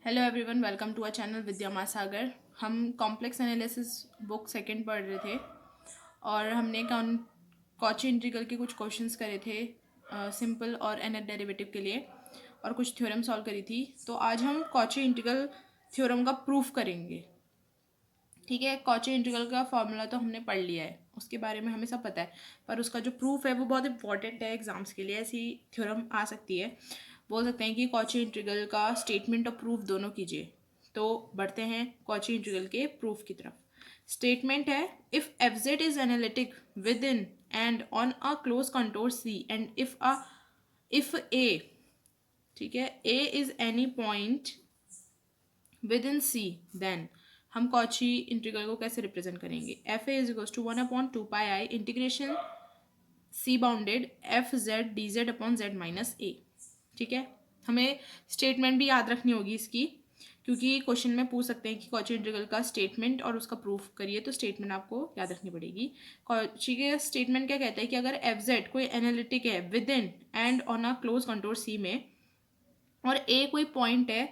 Hello everyone, welcome to our channel Vidya Mahasagar. हम complex analysis book second पढ़ रहे थे और हमने कॉची इंटीग्रल के कुछ क्वेश्चंस करे थे सिंपल और nth डेरिवेटिव के लिए और कुछ थ्योरम सॉल्व करी थी। तो आज हम कॉची इंटीग्रल थ्योरम का प्रूफ करेंगे। ठीक है, कॉची इंटीग्रल का फॉर्मूला तो हमने पढ़ लिया है, उसके बारे में हमें सब पता है, पर उसका जो प्रूफ है वो बहुत इंपॉर्टेंट है एग्जाम्स के लिए। ऐसी थ्योरम आ सकती है, बोल सकते हैं कि कॉची इंटीग्रल का स्टेटमेंट और प्रूफ दोनों कीजिए। तो बढ़ते हैं कॉची इंटीग्रल के प्रूफ की तरफ। स्टेटमेंट है, if F Z is analytic within and on a close contour C and if A, ठीक है, A is any point within C, then हम कॉची इंटीग्रल को कैसे रिप्रेजेंट करेंगे। F A is equals to 1/2 pi integration C bounded F Z D Z upon Z minus A. ठीक है, हमें statement भी याद रखनी होगी इसकी, क्योंकि क्वेश्चन में पूछ सकते हैं कि कॉची इंटीग्रल का स्टेटमेंट और उसका प्रूफ करिए, तो स्टेटमेंट आपको याद रखनी पड़ेगी। कॉची के स्टेटमेंट क्या कहता है कि अगर एफ जेड कोई एनालिटिक है within and on a close contour C में और ए कोई पॉइंट है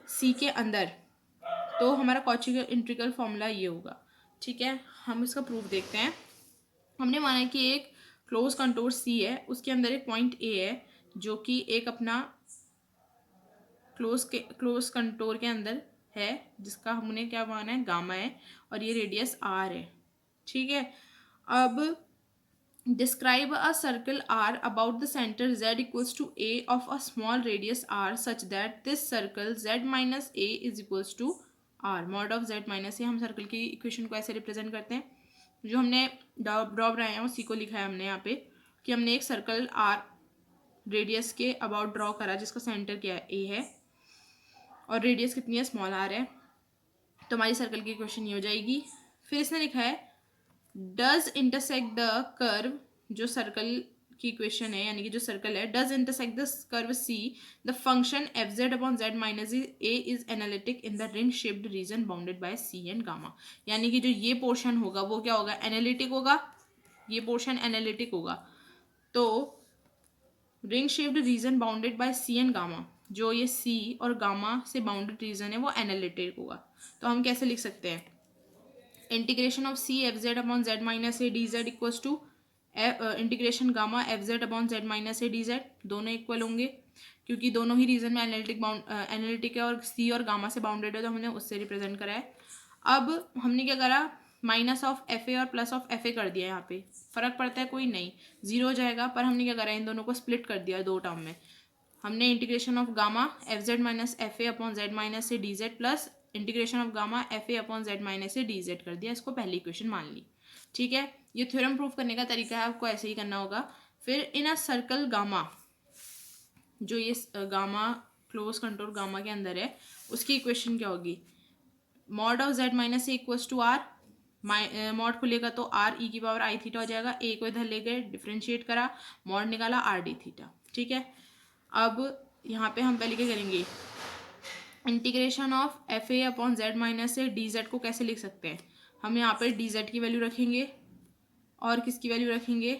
सी के अंदर, तो हमारा कॉची इंटीग्रल फॉर्मूला ये होगा। ठीक है, हम इसका प्रूफ देखते हैं। हमने माना कि एक क्लोज कंटोर सी है, उसके अंदर एक पॉइंट ए है जो कि एक अपना क्लोज कंटोर के अंदर है, जिसका हमने क्या माना है, गामा है, और ये रेडियस आर है। ठीक है, अब describe a circle r about the centre z equals to a of a small radius r such that this circle z minus a is equals to r mod of z minus a। हम circle की equation को ऐसे represent करते हैं, जो हमने draw बनाया है उसी को लिखा है हमने यहाँ पे, कि हमने एक सर्कल r रेडियस के अबाउट ड्रॉ करा जिसका सेंटर क्या है, a है, और रेडियस कितनी है, स्मॉल r है। तो हमारी सर्कल की इक्वेशन ये हो जाएगी। फिर इसने लिखा है डज इंटरसेक्ट द कर्व, जो सर्कल की इक्वेशन है, यानी कि जो सर्कल है, does intersect the curve C the function f Z upon Z minus a is analytic in the ring shaped region bounded by C and gamma. यानी कि जो ये पोर्शन होगा वो क्या होगा, एनालिटिक होगा, ये पोर्शन एनालिटिक होगा। तो ring shaped region bounded by C and gamma, जो ये सी और गामा से बाउंडेड रीजन है वो एनालिटिक होगा। तो हम कैसे लिख सकते हैं, integration of C F Z upon Z minus A D z equals to integration gamma F Z upon Z minus A D z, दोनों इक्वल होंगे क्योंकि दोनों ही रीजन में एनालिटिक है और सी और गामा से बाउंडेड है, तो हमने उससे रिप्रेजेंट करा है। अब हमने क्या करा, माइनस ऑफ एफ ए और प्लस ऑफ एफ ए कर दिया। यहाँ पे फर्क पड़ता है कोई नहीं, जीरो हो जाएगा, पर हमने क्या करा, इन दोनों को स्प्लिट कर दिया दो टर्म में। हमने integration of gamma F Z minus F a upon Z minus A D Z plus integration of gamma F a upon Z minus A D Z कर दिया, इसको पहली इक्वेशन मान ली। ठीक है, ये थ्योरम प्रूफ करने का तरीका है, आपको ऐसे ही करना होगा। फिर इन अ सर्कल गामा, जो ये गामा क्लोज कंटोर गामा के अंदर है, उसकी इक्वेशन क्या होगी, mod of z minus a equals to r, mod खुलेगा तो आर ई की पावर आई थीटा हो जाएगा, ए को इधर ले गए डिफ्रेंशिएट करा, मॉड निकाला आर डी थीटा। ठीक है, अब यहाँ पे हम पहले क्या करेंगे, integration of F a upon Z minus A D Z को कैसे लिख सकते हैं, हम यहाँ पे डी जेड की वैल्यू रखेंगे और किसकी वैल्यू रखेंगे,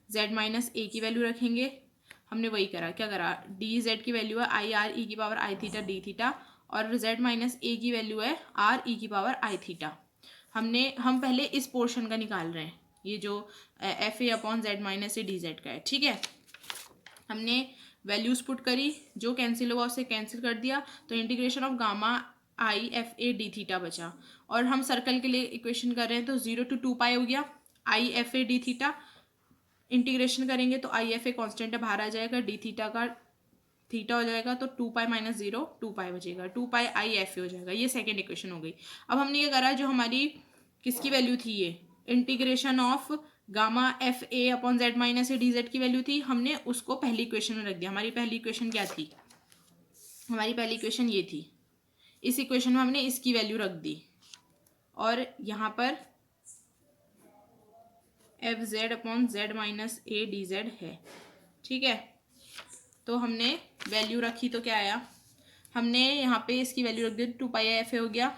जेड माइनस ए की वैल्यू रखेंगे। हमने वही करा, क्या करा, डी जेड की वैल्यू है आई आर ई की power i theta d theta, और जेड माइनस ए की वैल्यू है आर ई की पावर आई थीटा। हम पहले इस पोर्शन का निकाल रहे हैं, ये जो F a upon Z minus A D Z का है। ठीक है, हमने वैल्यूज पुट करी, जो कैंसिल हुआ उसे कैंसिल कर दिया, तो integration of gamma I F A D theta बचा। और हम सर्कल के लिए इक्वेशन कर रहे हैं, तो 0 to 2 पाई हो गया, I F A D theta integration करेंगे तो आई एफ ए कॉन्स्टेंट है, बाहर आ जाएगा, डी थीटा का थीटा हो जाएगा, तो 2 पाई माइनस 0 2 पाई बचेगा, 2 पाई आई एफ ए हो जाएगा। ये सेकेंड इक्वेशन हो गई। अब हमने ये करा, जो हमारी किसकी वैल्यू थी, ये integration of gamma F a upon Z minus A D Z की वैल्यू थी, हमने उसको पहली इक्वेशन में रख दिया। हमारी पहली इक्वेशन क्या थी, हमारी पहली इक्वेशन ये थी, इस इक्वेशन में हमने इसकी वैल्यू रख दी, और यहाँ पर F Z upon Z minus A D Z है। ठीक है, तो हमने वैल्यू रखी तो क्या आया, हमने यहाँ पे इसकी वैल्यू रख दी, 2 पाई एफ ए हो गया।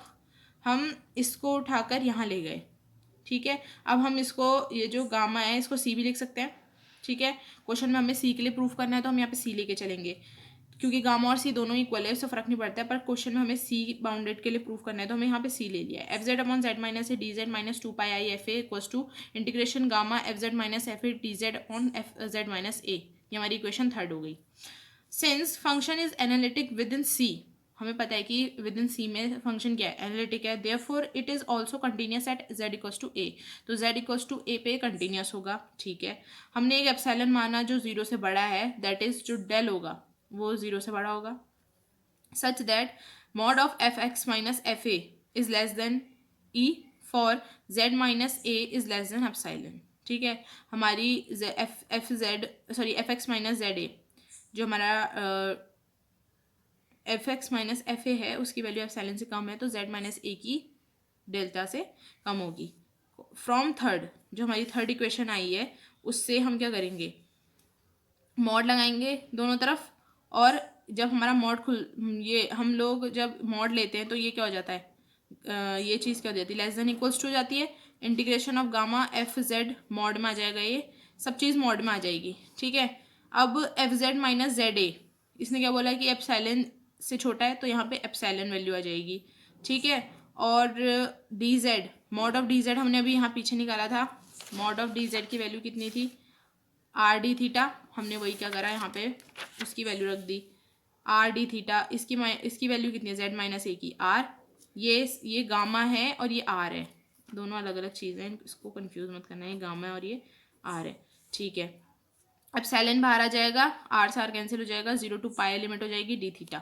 हम इसको उठाकर यहाँ ले गए। ठीक है, अब हम इसको, ये जो गामा है इसको सी भी लिख सकते हैं। ठीक है, क्वेश्चन में हमें सी के लिए प्रूफ करना है, तो हम यहाँ पे सी लेके चलेंगे। क्योंकि गामा और सी दोनों इक्वल है उससे फर्क नहीं पड़ता है, पर क्वेश्चन में हमें सी बाउंडेड के लिए प्रूफ करना है तो हमें यहाँ पे सी ले लिया है। F Z upon Z minus A D Z minus 2 pi I F A equals to integration gamma F Z minus F A D Z upon F Z minus A. ये हमारी इक्वेशन थर्ड हो गई। Since function is analytic within C, हमें पता है कि with in सी में function क्या है, एनालिटिक है, therefore it is also continuous at Z equals to A, तो जेड इक्वल्स टू ए पे कंटिन्यूस होगा। ठीक है, हमने एक एप्सिलॉन माना जो जीरो से बड़ा है, दैट इज जो डेल होगा वो जीरो से बड़ा होगा, such that mod of fx minus fa is less than e for z minus a is less than epsilon। ठीक है, हमारी F Z sorry F x minus Z A, जो हमारा F x minus F A है उसकी value epsilon से कम है, तो जेड माइनस ए की डेल्टा से कम होगी। फ्रॉम थर्ड, जो हमारी थर्ड इक्वेशन आई है उससे हम क्या करेंगे, मॉड लगाएंगे दोनों तरफ, और जब हमारा मॉड ये हम लोग जब मॉड लेते हैं तो ये क्या हो जाता है, ये चीज़ क्या हो जाती है, लेस देन इक्वल्स टू हो जाती है, integration of gamma F Z mod में आ जाएगा, ये सब चीज़ मॉड में आ जाएगी। ठीक है, अब F Z minus Z A, इसने क्या बोला कि एप्सिलॉन से छोटा है तो यहाँ पे एप्सिलॉन वैल्यू आ जाएगी। ठीक है, और D Z, mod of D Z हमने अभी यहाँ पीछे निकाला था, मॉड ऑफ डी जेड की वैल्यू कितनी थी, आर डी थीटा, हमने वही क्या करा यहाँ पे उसकी वैल्यू रख दी आर डी थीटा। इसकी वैल्यू कितनी है, जेड माइनस ए की आर, ये गामा है और ये आर है, दोनों अलग अलग चीज़ें हैं, इसको कंफ्यूज मत करना, ये गामा है और ये आर है। ठीक है, अब एप्सिलॉन बाहर आ जाएगा, आर से आर कैंसिल हो जाएगा, 0 to पाई लिमिट हो जाएगी डी थीटा,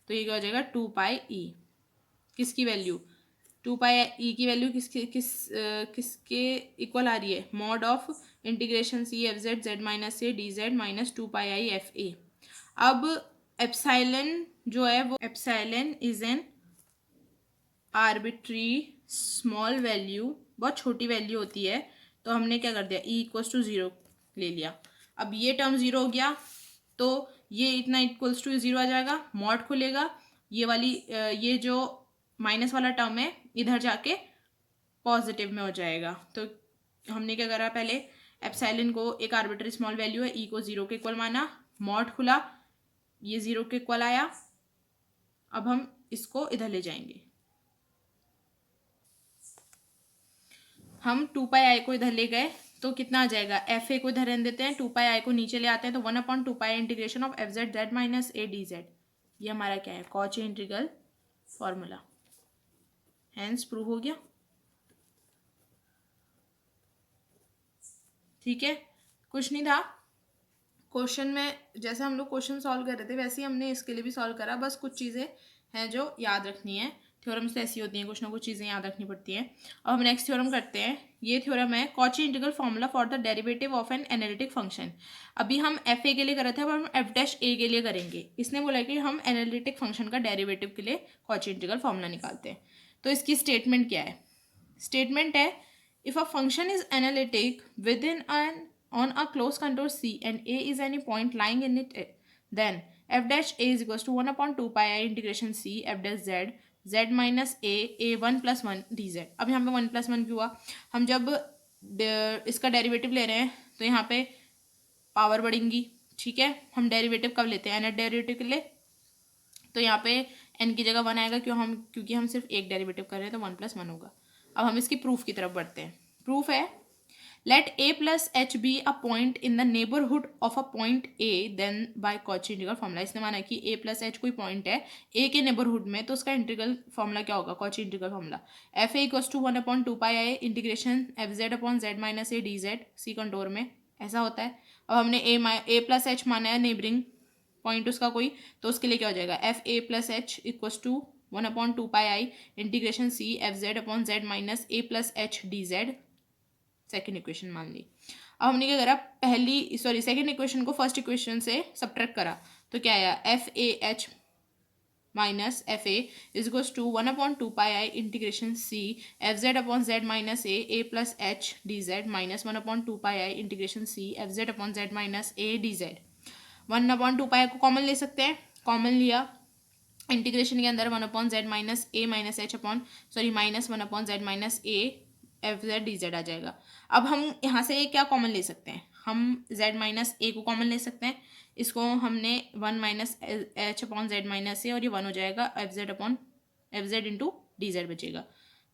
तो ये क्या हो जाएगा 2 पाई ई, किसकी वैल्यू 2 पाई ई की वैल्यू किसके इक्वल आ रही है, mod of integration C F z z minus A D Z minus 2 pi I F a. अब एप्सिलॉन जो है वो epsilon is an arbitrary small value, बहुत छोटी वैल्यू होती है, तो हमने क्या कर दिया ई इक्वल्स टू 0 ले लिया। अब ये टर्म 0 हो गया तो ये इतना इक्वल्स टू 0 आ जाएगा, मॉड खुलेगा, ये वाली ये जो माइनस वाला टर्म है इधर जाके पॉजिटिव में हो जाएगा। तो हमने क्या करा, पहले एप्सिलॉन को एक आर्बिट्री स्मॉल वैल्यू है, ई को 0 के इक्वल माना, मॉड खुला, ये 0 के इक्वल आया, अब हम इसको इधर ले जाएंगे, हम 2 पाई आई को इधर ले गए तो कितना आ जाएगा, एफ ए को इधर रहने देते हैं, 2 पाई आई को नीचे ले आते हैं, तो 1/2 pi integration of f z z minus A D z, ये हमारा क्या है, Cauchy integral formula, hence prove हो गया। ठीक है, कुछ नहीं था क्वेश्चन में, जैसे हम लोग क्वेश्चन सॉल्व कर रहे थे वैसे ही हमने इसके लिए भी सॉल्व करा, बस कुछ चीज़ें हैं जो याद रखनी है, थ्योरम्स तो ऐसी होती हैं, कुछ ना कुछ चीज़ें याद रखनी पड़ती हैं। अब हम नेक्स्ट थ्योरम करते हैं, ये थ्योरम है Cauchy integral formula for the derivative of an analytic function. अभी हम एफ ए के लिए कर रहे थे, अब हम एफ डैश ए के लिए करेंगे। इसने बोला कि हम एनालिटिक फंक्शन का डेरिवेटिव के लिए कॉची इंटीग्रल फॉर्मूला निकालते हैं। तो इसकी स्टेटमेंट क्या है, स्टेटमेंट है if a function is analytic with in an on a closed contour C and A is any point lying in it, then f dash A is equals to 1/2 pi I integration C f dash Z Z minus A 1 plus 1 dz। अब यहाँ पे 1 plus 1 क्यों हुआ, हम जब इसका derivative ले रहे हैं तो यहाँ पे पावर बढ़ेंगी। ठीक है, हम डेरिवेटिव कब लेते हैं, nth डेरिवेटिव के लिए, तो यहाँ पे n की जगह 1 आएगा, क्योंकि हम सिर्फ एक डेरिवेटिव कर रहे हैं तो 1 plus 1 होगा। अब हम इसकी प्रूफ की तरफ बढ़ते हैं। प्रूफ है let a plus h be a point in the neighborhood of a point a then by Cauchy integral formula। इसने माना कि a plus h कोई पॉइंट है a के नेबरहुड में, तो उसका इंटीग्रल फॉर्मूला क्या होगा, Cauchy integral formula f A equals to 1/2 pi I integration F Z upon Z minus A D z C contour में, ऐसा होता है। अब हमने a प्लस एच माना है नेबरिंग पॉइंट उसका कोई, तो उसके लिए क्या हो जाएगा, f a plus H equals to 1/2 pi I integration C F Z upon Z minus A plus h d Z, second equation मान ली। अब हमने क्या करा, सेकेंड इक्वेशन को फर्स्ट इक्वेशन से सब्ट्रैक्ट करा, तो क्या आया, f a h minus F A is equals to 1/2 pi I integration C F Z upon Z minus A plus h d Z minus 1/2 pi I integration C F Z upon Z minus A D z. 1/2 pi को common ले सकते हैं, common लिया, integration के अंदर 1/z minus A minus H minus 1/z minus A F Z D Z आ जाएगा। अब हम यहाँ से क्या कॉमन ले सकते हैं, हम z माइनस ए को कॉमन ले सकते हैं, इसको हमने 1 minus H upon Z minus A, और ये 1 हो जाएगा F Z into D Z बचेगा।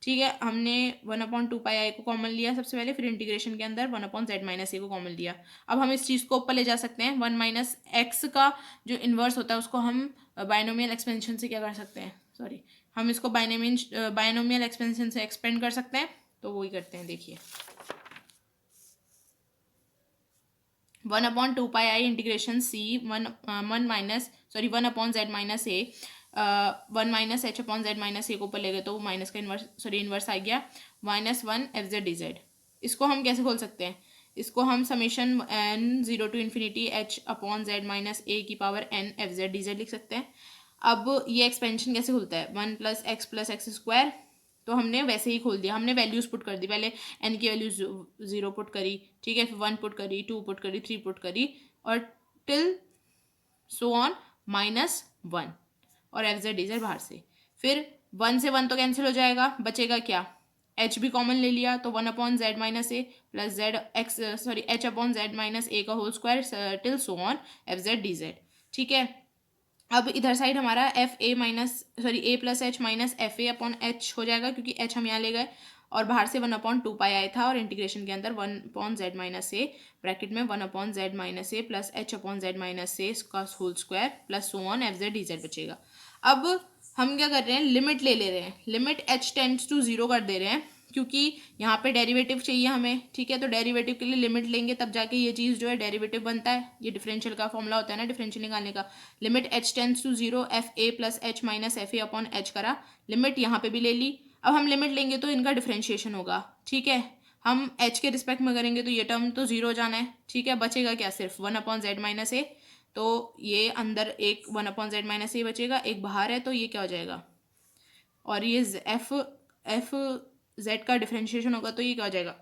ठीक है, हमने 1/2 पाई को कॉमन लिया सबसे पहले, फिर इंटीग्रेशन के अंदर 1/z-a को कॉमन लिया। अब हम इस चीज़ को ऊपर ले जा सकते हैं। 1 माइनस एक्स का जो इन्वर्स होता है उसको हम बाइनोमियल एक्सपेंशन से क्या कर सकते हैं, सॉरी, हम इसको बाइनोमियल एक्सपेंशन से एक्सपेंड कर सकते हैं। तो वही करते हैं, देखिए 1/2 integration C 1/z-a 1 minus H upon Z minus A को ऊपर ले गए तो माइनस का इन्वर्स आ गया -1 f(z)dz। इसको हम कैसे खोल सकते हैं, इसको हम summation n 0 to infinity H upon Z minus A की पावर n f(z)dz लिख सकते हैं। अब ये एक्सपेंशन कैसे खुलता है, 1 + x स्क्वायर, तो हमने वैसे ही खोल दिया, हमने वैल्यूज पुट कर दी, पहले n की वैल्यू 0 पुट करी, ठीक है, फिर 1 पुट करी, 2 पुट करी, 3 पुट करी, और टिल सो ऑन -1 और f(z)dz बाहर से। फिर 1 से 1 तो कैंसिल हो जाएगा, बचेगा क्या, h भी कॉमन ले लिया, तो 1/z-a प्लस h/z-a का whole square till so on f(z)dz। ठीक है, अब इधर साइड हमारा a plus h minus F a upon h हो जाएगा, क्योंकि h हम यहाँ ले गए, और बाहर से 1/2 पाई था, और इंटीग्रेशन के अंदर 1/z-a ब्रैकेट में 1/z-a प्लस h/z-a का whole square plus so on f(z)dz बचेगा। अब हम क्या कर रहे हैं, लिमिट ले रहे हैं, लिमिट h टेंड्स टू 0 कर दे रहे हैं, क्योंकि यहाँ पे डेरिवेटिव चाहिए हमें। ठीक है, तो डेरिवेटिव के लिए लिमिट लेंगे तब जाके ये चीज़ जो है डेरिवेटिव बनता है। ये डिफरेंशियल का फॉर्मूला होता है ना, डिफरेंशियल निकालने का। Limit h tends to 0 f a plus H minus F a upon h करा, लिमिट यहाँ पे भी ले ली। अब हम लिमिट लेंगे तो इनका डिफरेंशिएशन होगा। ठीक है, हम h के रिस्पेक्ट में करेंगे तो ये टर्म तो 0 जाना है। ठीक है, बचेगा क्या, सिर्फ 1/z-a, तो ये अंदर एक 1/z-a बचेगा, एक बाहर है, तो ये क्या हो जाएगा, और ये एफ जेड का डिफरेंशिएशन होगा, तो ये क्या हो जाएगा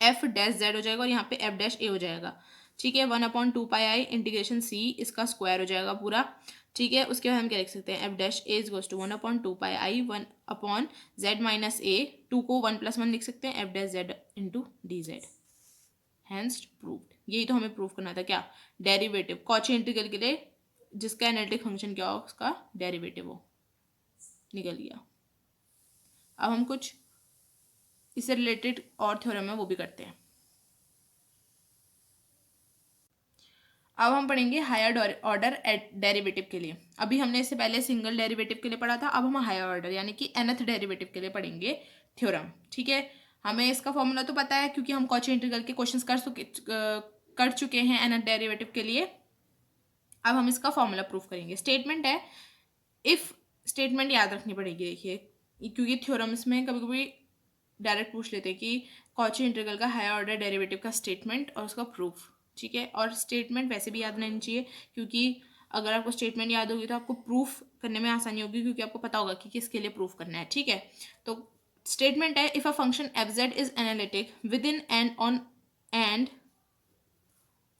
f(z) हो जाएगा, और यहाँ पे f'(a) हो जाएगा। ठीक है, 1/2 पाई इंटीग्रेशन c, इसका स्क्वायर हो जाएगा पूरा। ठीक है, उसके बाद हम क्या लिख सकते हैं, f'(a) = 1/2 पाई 1/z-a, 2 को 1 + 1 लिख सकते हैं, f'(z) into dz। Hence proved. यही तो हमें प्रूव करना था, क्या, डेरिवेटिव, कॉची इंटीग्रल के लिए जिसका एनालिटिक फंक्शन क्या हो, उसका डेरिवेटिव हो, निकल गया। अब हम कुछ इससे रिलेटेड और थ्योरम है वो भी करते हैं। अब हम पढ़ेंगे हायर ऑर्डर डेरिवेटिव के लिए। अभी हमने इससे पहले सिंगल डेरिवेटिव के लिए पढ़ा था, अब हम हायर ऑर्डर यानी कि nth डेरिवेटिव के लिए पढ़ेंगे थ्योरम। ठीक है, हमें इसका फॉर्मूला तो पता है, क्योंकि हम कॉची इंटीग्रल के क्वेश्चंस कर चुके हैं nth डेरिवेटिव के लिए। अब हम इसका फॉर्मूला प्रूफ करेंगे। स्टेटमेंट है, इफ स्टेटमेंट याद रखनी पड़ेगी, देखिए, क्योंकि थ्योरम्स में कभी कभी डायरेक्ट पूछ लेते हैं कि कॉची इंटीग्रल का हायर ऑर्डर डेरिवेटिव का स्टेटमेंट और उसका प्रूफ। ठीक है, और स्टेटमेंट वैसे भी याद रहनी चाहिए, क्योंकि अगर आपको स्टेटमेंट याद होगी तो आपको प्रूफ करने में आसानी होगी, क्योंकि आपको पता होगा कि किसके लिए प्रूफ करना है। ठीक है, तो स्टेटमेंट है, if a function f(z) is analytic within and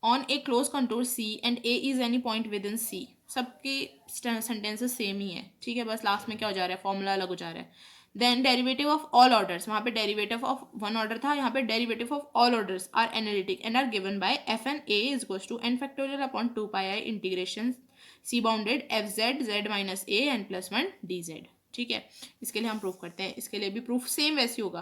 on A close contour c and a is any point with in c। सबकी सेंटेंसेस सेम ही है। ठीक है, बस लास्ट में क्या हो जा रहा है, फॉर्मूला अलग हो जा रहा है। Then derivative of all orders, वहाँ पे डेरिवेटिव ऑफ वन ऑर्डर था, यहाँ पे derivative of all orders are analytic and are given by fn(a) = n(2 integration c bounded f(z)(z-a) n+1 dz। ठीक है, इसके लिए हम प्रूफ करते हैं, इसके लिए भी प्रूफ सेम वैसे होगा,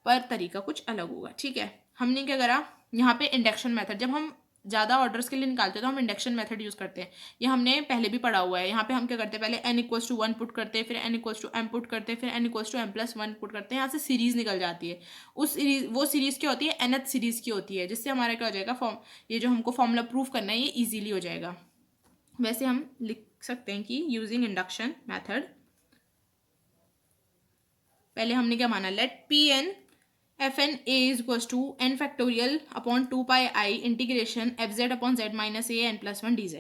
पर तरीका कुछ अलग होगा। ठीक है, हमने क्या करा, यहाँ पे इंडक्शन मेथड, जब हम ज़्यादा ऑर्डर्स के लिए निकालते हैं तो हम इंडक्शन मेथड यूज़ करते हैं। ये हमने पहले भी पढ़ा हुआ है। यहाँ पे हम क्या करते हैं, पहले n = 1 पुट करते हैं, फिर n = m पुट करते हैं, फिर n = m+1 पुट करते हैं, यहाँ से सीरीज़ निकल जाती है। वो सीरीज़ क्या होती है, nth सीरीज़ की होती है, जिससे हमारा क्या हो जाएगा, ये जो हमको फॉर्मूला प्रूफ करना है ये ईजिली हो जाएगा। वैसे हम लिख सकते हैं कि यूजिंग इंडक्शन मैथड, पहले हमने क्या माना, let Pn fn(a) = n(2 integration f(z)(z-a) n+1 dz।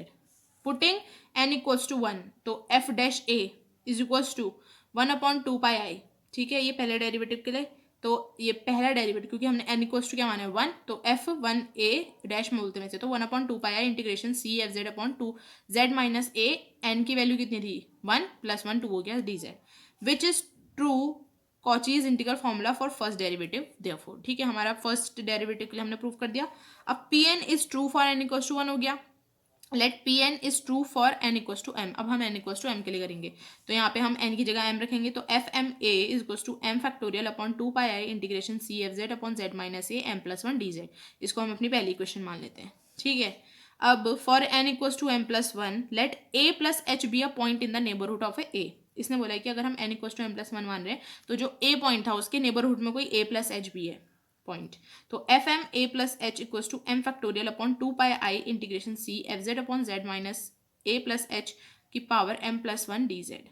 Putting n = 1, तो f'(a) = 1/2 ठीक है, ये पहले डेरिवेटिव के लिए, तो ये पहला डेरिवेटिव, क्योंकि हमने n = क्या माना है, 1, तो f(1a) डैश में बोलते हैं वैसे, तो 1/2 इंटीग्रेशन c f(z)(z-a) n की वैल्यू कितनी थी, 1 + 1 2 हो गया dz, which is true Cauchy's integral formula for first derivative therefore, ठीक है, हमारा फर्स्ट डेरिवेटिव के लिए हमने प्रूव कर दिया। अब p N is true for N equals to 1 हो गया। Let p N is true for N equals to m. अब हम एन इक्वल्स टू एम के लिए करेंगे, तो यहाँ पे हम एन की जगह एम रखेंगे, तो F M a is equals to M factorial upon 2 pi I integration C F Z upon Z minus A M plus 1 D z. इसको हम अपनी पहली इक्वेशन मान लेते हैं, ठीक है। अब for N equals to M plus 1 let A plus H be a point in the neighbourhood of A. इसने बोला है कि अगर हम N equals to M plus 1 मान रहे हैं तो जो ए पॉइंट था उसके नेबरहुड में कोई ए प्लस एच बी है पॉइंट, तो F M A plus H equals to M factorial upon 2 pi I integration C F Z upon Z minus A plus H की power M plus 1 D Z.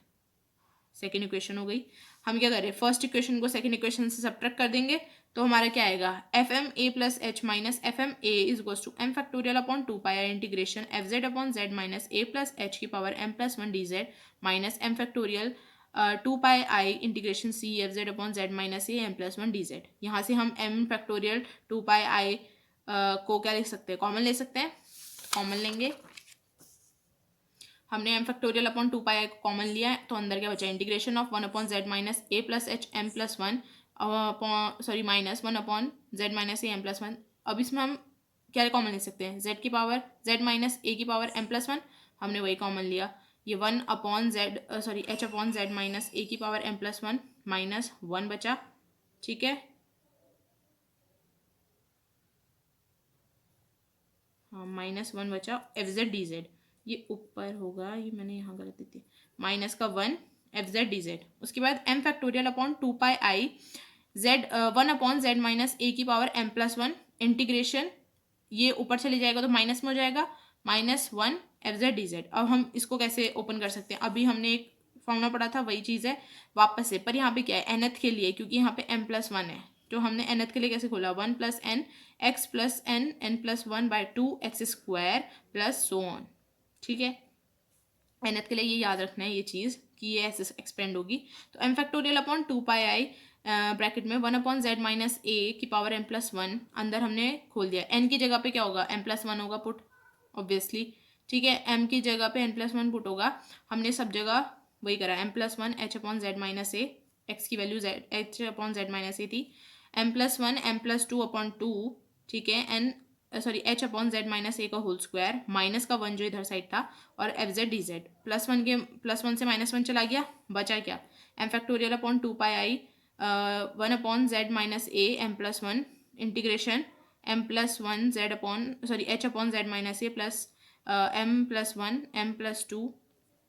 Second equation हो गई। हम क्या करें, first equation को second equation से subtract कर देंगे, तो हमारा क्या आएगा, F M A plus H minus F M a is equals to M factorial upon 2 pi I integration F Z upon Z minus A plus H की power M plus 1 D Z minus M factorial 2 pi I integration C F Z upon Z minus A M plus 1 D Z. यहाँ से हम M factorial 2 pi i को क्या लिख सकते हैं, common ले सकते हैं, कॉमन लेंगे। हमने m factorial upon 2 pi i को कॉमन लिया है, तो अंदर क्या बचा, integration of 1 upon Z minus A plus h m plus 1 minus 1 upon Z minus A M plus 1। अब इसमें हम क्या कॉमन ले सकते हैं, जेड की पावर जेड माइनस ए की पावर एम प्लस 1, हमने वही कॉमन लिया। ये 1 upon Z H upon Z minus A की पावर एम प्लस 1 माइनस 1 बचा, ठीक है। हाँ माइनस 1 बचा, एफ जेड डी जेड, ये ऊपर होगा, ये मैंने यहाँ गलत दी थी, माइनस का 1 एफ जेड डी जेड। उसके बाद M factorial upon 2 pi I Z 1 upon Z minus A की पावर एम प्लस 1 इंटीग्रेशन, ये ऊपर चले जाएगा तो माइनस में हो जाएगा, minus 1 F Z D Z. अब हम इसको कैसे ओपन कर सकते हैं, अभी हमने एक फॉर्मूला पढ़ा था वही चीज़ है वापस से, पर यहाँ पे क्या है, एनथ के लिए, क्योंकि यहाँ पे एम प्लस 1 है, तो हमने एनथ के लिए कैसे खोला, 1 plus n x plus n n plus 1 by 2 x square plus so on, ठीक है। एनथ के लिए ये याद रखना है ये चीज़ कि ये ऐसे एक्सपेंड होगी, तो एम फैक्टोरियल अपॉन 2 पाई आई ब्रैकेट में 1 अपॉन जेड माइनस ए की पावर एम प्लस 1, अंदर हमने खोल दिया, एन की जगह पे क्या होगा, एम प्लस 1 होगा पुट ऑब्वियसली, ठीक है। एम की जगह पे एन प्लस 1 पुट होगा, हमने सब जगह वही करा, M plus 1 H upon Z minus A, X की value Z H upon Z minus A थी, M plus 1 M plus 2 upon 2, ठीक है, H upon Z minus A का होल स्क्वायर, माइनस का 1 जो इधर साइड था, और F Z D Z, plus 1 से माइनस 1 चला गया, बचा क्या, M factorial upon 2 pi I 1 upon Z minus A M plus 1 integration M plus 1 Z upon H upon Z minus A plus M plus 1 M plus 2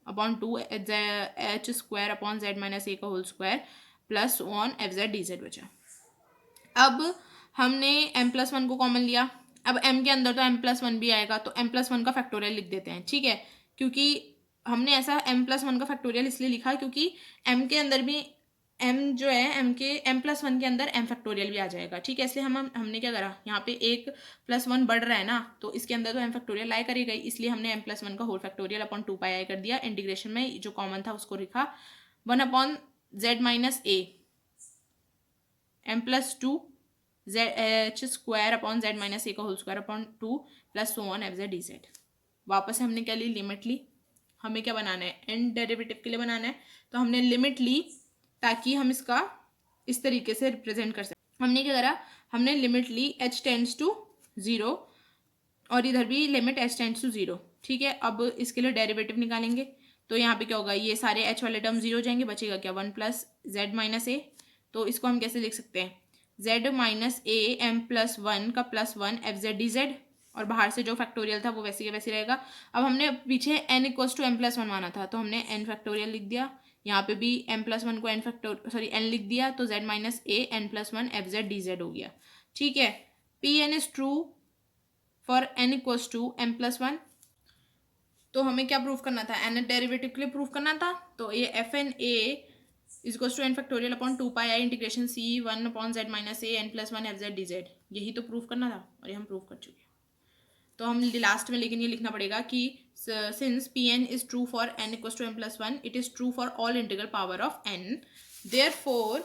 upon 2 H square upon Z minus A का whole square plus 1 F Z D Z बचा। अब हमने m plus 1 को common लिया, अब m के अंदर तो m प्लस 1 भी आएगा, तो m प्लस 1 का फैक्टोरियल लिख देते हैं, ठीक है, क्योंकि हमने ऐसा m प्लस 1 का फैक्टोरियल इसलिए लिखा क्योंकि m के अंदर भी m जो है m प्लस 1 के अंदर m फैक्टोरियल भी आ जाएगा, ठीक है। इसलिए हमने क्या करा, यहाँ पे 1 प्लस 1 बढ़ रहा है ना, तो इसके अंदर तो m फैक्टोरियल आई करेगा, इसलिए हमने m प्लस 1 का होल फैक्टोरियल अपॉन 2 पाई आई कर दिया, इंटीग्रेशन में जो कॉमन था उसको लिखा 1 upon Z minus A M plus 2 H square upon Z minus A का whole square upon 2 plus so on F Z D Z. वापस से हमने क्या ली, लिमिट ली, हमें क्या बनाना है, एन डेरिवेटिव के लिए बनाना है, तो हमने लिमिट ली ताकि हम इसका इस तरीके से रिप्रेजेंट कर सकें। हमने क्या करा, हमने लिमिट ली h टेंड्स टू 0 और इधर भी लिमिट h टेंड्स टू 0, ठीक है। अब इसके लिए डेरिवेटिव निकालेंगे, तो यहाँ पे क्या होगा, ये सारे h वाले टर्म 0 हो जाएंगे, बचेगा क्या, 1 प्लस जेड माइनस ए, तो इसको हम कैसे लिख सकते हैं, z minus A M plus 1 का plus 1 F Z D z, और बाहर से जो फैक्टोरियल था वो वैसे के वैसे रहेगा। अब हमने पीछे n equals to M plus 1 माना था, तो हमने n फैक्टोरियल लिख दिया, यहाँ पे भी m प्लस 1 को n लिख दिया, तो z minus A N plus 1 F Z D Z हो गया, ठीक है। P N is true for n equals to M plus 1, तो हमें क्या प्रूव करना था, n डेरिवेटिव के लिए प्रूव करना था, तो ये f N a is equals to N factorial upon 2 pi I integration c 1 upon Z minus A N plus 1 F Z D z, यही तो प्रूव करना था और ये हम प्रूव कर चुके हैं। तो हम लास्ट में लेकिन ये लिखना पड़ेगा कि since P N is true for N equals to N plus 1 it is true for all integral power of N, therefore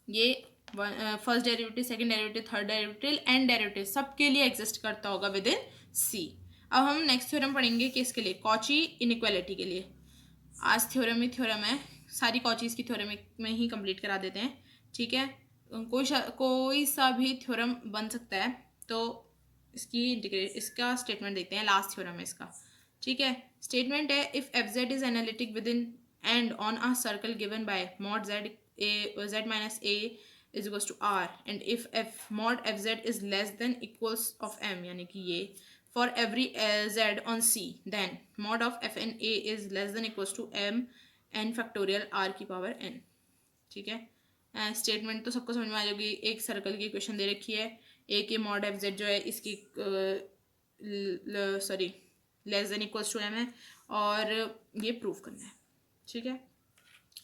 ये first derivative, second derivative, third derivative, nth derivative सबके लिए एग्जिस्ट करता होगा विद इन सी। अब हम next theorem पढ़ेंगे कि इसके लिए, कॉची इनइक्वालिटी के लिए। आज थ्योरम ही थ्योरम है, सारी कॉचीज़ की थ्योरम में ही कंप्लीट करा देते हैं, ठीक है। कोई सा भी थ्योरम बन सकता है, तो इसका स्टेटमेंट देखते हैं, लास्ट थ्योरम है इसका, ठीक है। स्टेटमेंट है if F Z is analytic within and on a circle given by mod z minus a is equals to r, and if f mod f Z is less than equals of m, यानी कि ये for every z on c, then mod of f N a is less than equals to m n factorial r की power n, ठीक है। Statement तो सबको समझ में आ जाएगी। एक सर्कल की इक्वेशन दे रखी है, ए के मॉड एफ जेड जो है इसकी sorry less than equals to M है, और ये प्रूफ करना है, ठीक है।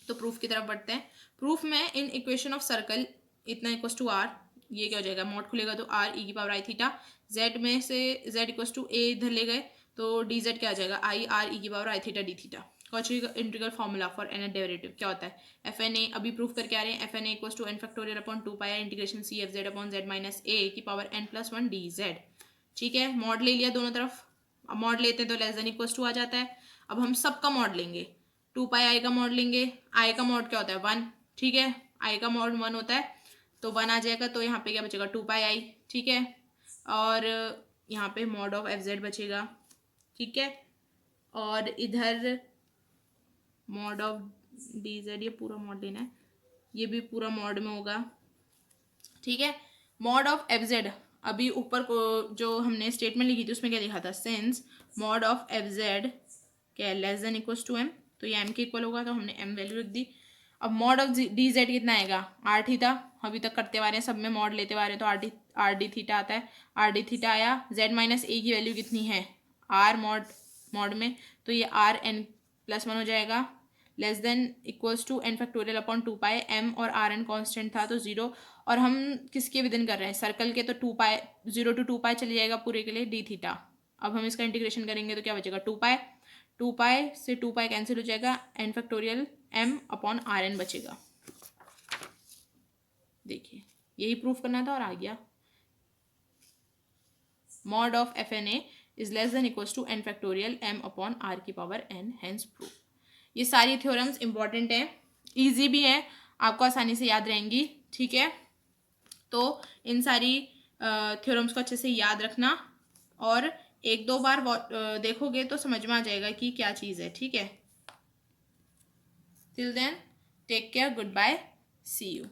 तो प्रूफ की तरफ बढ़ते हैं। प्रूफ में इन इक्वेशन ऑफ सर्कल इतना इक्वल्स टू आर, ये क्या हो जाएगा, मॉड खुलेगा तो आर ई की पावर आई थीटा, जेड में से जेड इक्वल्स टू ए इधर ले गए तो डी जेड क्या आ जाएगा, आई आर ई की power i theta d theta. Cauchy integral formula for n derivative क्या होता है, एफ एन ए, अभी प्रूफ करके आ रहे हैं, F N A equals to N factorial upon 2 pi integration C F Z upon Z minus A की power N plus 1 D Z, ठीक है। मॉड ले लिया दोनों तरफ, अब मॉड लेते हैं तो लेस देन इक्वल्स टू आ जाता है। अब हम सबका मॉड लेंगे, 2 पाई आई का मॉड लेंगे, आई का मॉड क्या होता है 1, ठीक है, आई का मॉड 1 होता है, तो 1 आ जाएगा, तो यहाँ पे क्या बचेगा 2 पाई आई, ठीक है, और यहाँ पे मॉड ऑफ एफ जेड बचेगा, ठीक है, और इधर मॉड ऑफ डी जेड, ये पूरा मॉड लेना है, ये भी पूरा मॉड में होगा, ठीक है। मॉड ऑफ एफ जेड, अभी ऊपर को जो हमने स्टेटमेंट लिखी थी उसमें क्या लिखा था, since mod of f z क्या है less than equals to m, तो ये एम के इक्वल होगा, तो हमने एम वैल्यू रख दी। अब मॉड ऑफ डी जेड कितना आएगा, आर थीटा, अभी तक करते आ रहे हैं, सब में मॉड लेते आ रहे हैं, तो आर डी थीटा आता है, आर डी थीटा आया, जेड माइनस ए की वैल्यू कितनी है, आर मॉड में, तो ये आर एन प्लस 1 हो जाएगा, less than equals to N factorial upon 2 pi, m और आर एन कॉन्स्टेंट था तो 0, और हम किसके विदिन कर रहे हैं, सर्कल के, तो 2 पाई 0 to 2 पाई चले जाएगा पूरे के लिए डी थीटा। अब हम इसका इंटीग्रेशन करेंगे तो क्या बचेगा 2 पाई से 2 पाई कैंसिल हो जाएगा, n factorial m upon r n बचेगा। देखिए यही प्रूफ करना था और आ गया, mod of f N a is less than equals to N factorial m upon r की पावर एन, हेंस प्रूफ। ये सारी थ्योरम्स इंपॉर्टेंट हैं, ईजी भी हैं, आपको आसानी से याद रहेंगी, ठीक है। तो इन सारी थ्योरम्स को अच्छे से याद रखना, और एक दो बार देखोगे तो समझ में आ जाएगा कि क्या चीज़ है, ठीक है। Till then take care, good bye, see you.